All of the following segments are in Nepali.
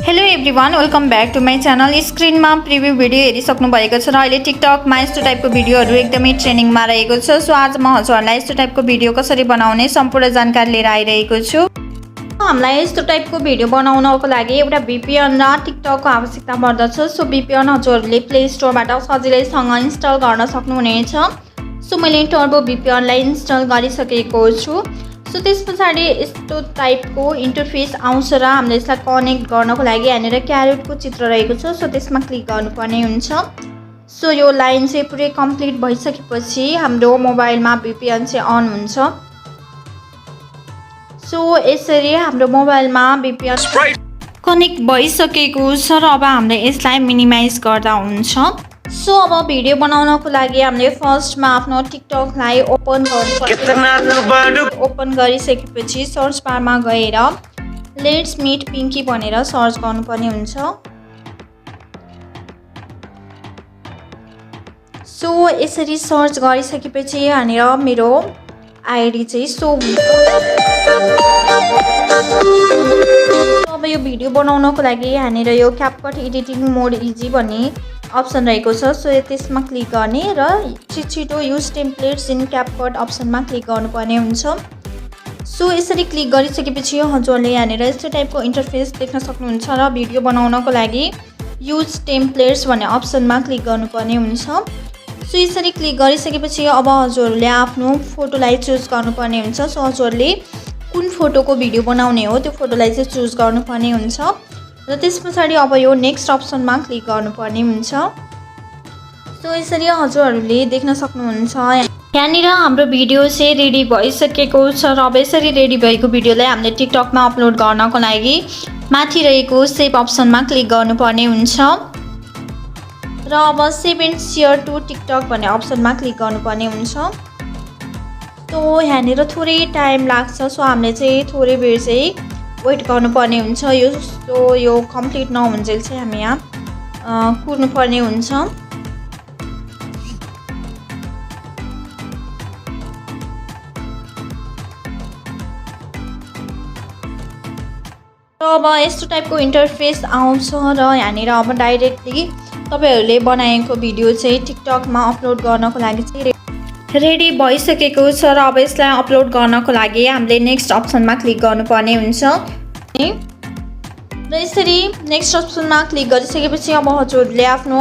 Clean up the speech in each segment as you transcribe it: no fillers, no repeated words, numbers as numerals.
Hello everyone welcome back to my channel. स्क्रिनमा प्रिभ्यू भिडियो हेरिसक्नु भएको छ र अहिले टिकटकमा यस्तो टाइपको भिडियोहरू एकदमै ट्रेनिङमा रहेको छ। सो आज म हजुरहरूलाई यस्तो टाइपको भिडियो कसरी बनाउने सम्पूर्ण जानकारी लिएर आइरहेको छु। हामीलाई यस्तो टाइपको भिडियो बनाउनको लागि एउटा VPN र टिकटकको आवश्यकता पर्दछ। सो VPN हजुरहरूले प्ले स्टोरबाट सजिलैसँग इन्स्टल गर्न सक्नुहुनेछ। सो मैले टर्बो VPNलाई इन्स्टल गरिसकेको छु। सो त्यस पछाडि यस्तो टाइपको इन्टरफेस आउँछ र हामीले यसलाई कनेक्ट गर्नको लागि यहाँनिर क्यारेटको चित्र रहेको छ। सो त्यसमा क्लिक गर्नुपर्ने हुन्छ। सो यो लाइन चाहिँ पुरै कम्प्लिट भइसकेपछि हाम्रो मोबाइलमा VPN चाहिँ अन हुन्छ। सो यसरी हाम्रो मोबाइलमा VPN कनेक्ट भइसकेको छ र अब हामीले यसलाई मिनिमाइज गर्दा हुन्छ। सो अब भिडियो बनाउनको लागि हामीले फर्स्टमा आफ्नो टिकटकलाई ओपन गर्नुपर्छ। ओपन गरिसकेपछि सर्च बारमा गएर लेट्स मिट पिङ्की भनेर सर्च गर्नुपर्ने हुन्छ। सो यसरी सर्च गरिसकेपछि यहाँनिर मेरो आइडी चाहिँ सो हुन्छ। अब यो भिडियो बनाउनको लागि यहाँनिर यो क्यापकट एडिटिङ मोड इजी भन्ने अप्सन रहेको छ। सो त्यसमा क्लिक गर्ने र छिटो युज टेम्प्लेट्स इन क्यापकट अप्सनमा क्लिक गर्नुपर्ने हुन्छ। सो यसरी क्लिक गरिसकेपछि हजुरले यहाँनिर यस्तो टाइपको इन्टरफेस देख्न सक्नुहुन्छ र भिडियो बनाउनको लागि युज टेम्प्लेट्स भन्ने अप्सनमा क्लिक गर्नुपर्ने हुन्छ। सो यसरी क्लिक गरिसकेपछि अब हजुरहरूले आफ्नो फोटोलाई चुज गर्नुपर्ने हुन्छ। सो हजुरले कुन फोटोको भिडियो बनाउने हो त्यो फोटोलाई चाहिँ चुज गर्नुपर्ने हुन्छ र त्यस पछाडि अब यो नेक्स्ट अप्सनमा क्लिक गर्नुपर्ने हुन्छ। सो यसरी हजुरहरूले देख्न सक्नुहुन्छ यहाँनिर हाम्रो भिडियो चाहिँ रेडी भइसकेको छ र अब यसरी रेडी भएको भिडियोलाई हामीले टिकटकमा अपलोड गर्नको लागि माथि रहेको सेभ अप्सनमा क्लिक गर्नुपर्ने हुन्छ र अब save and share to TikTok भन्ने अप्सनमा क्लिक गर्नुपर्ने हुन्छ। सो यहाँनिर थोरै टाइम लाग्छ। सो हामीले चाहिँ थोरै बेर चाहिँ वेट गर्नुपर्ने हुन्छ। यो कम्प्लिट नहुन्जेल चाहिँ हामी यहाँ कुर्नुपर्ने हुन्छ। र अब यस्तो टाइपको इन्टरफेस आउँछ र यहाँनिर अब डाइरेक्टली तपाईहरूले बनाएको भिडियो चाहिँ टिकटकमा अपलोड गर्नको लागि चाहिँ रेडी भइसकेको छ र अब यसलाई अपलोड गर्नको लागि हामीले नेक्स्ट अप्सनमा क्लिक गर्नुपर्ने हुन्छ र यसरी नेक्स्ट अप्सनमा क्लिक गरिसकेपछि अब हजुरहरूले आफ्नो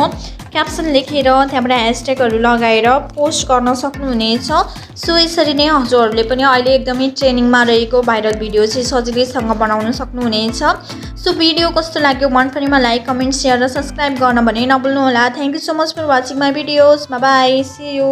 क्याप्सन लेखेर त्यहाँबाट ह्यासट्यागहरू लगाएर पोस्ट गर्न सक्नुहुनेछ। सो यसरी नै हजुरहरूले पनि अहिले एकदमै ट्रेनिङमा रहेको भाइरल भिडियो चाहिँ सजिलैसँग बनाउन सक्नुहुनेछ। सो भिडियो कस्तो लाग्यो मन परेमा लाइक कमेन्ट सेयर र सब्सक्राइब गर्न भने नभुल्नुहोला। Thank you so much for watching my videos. Bye bye, see you.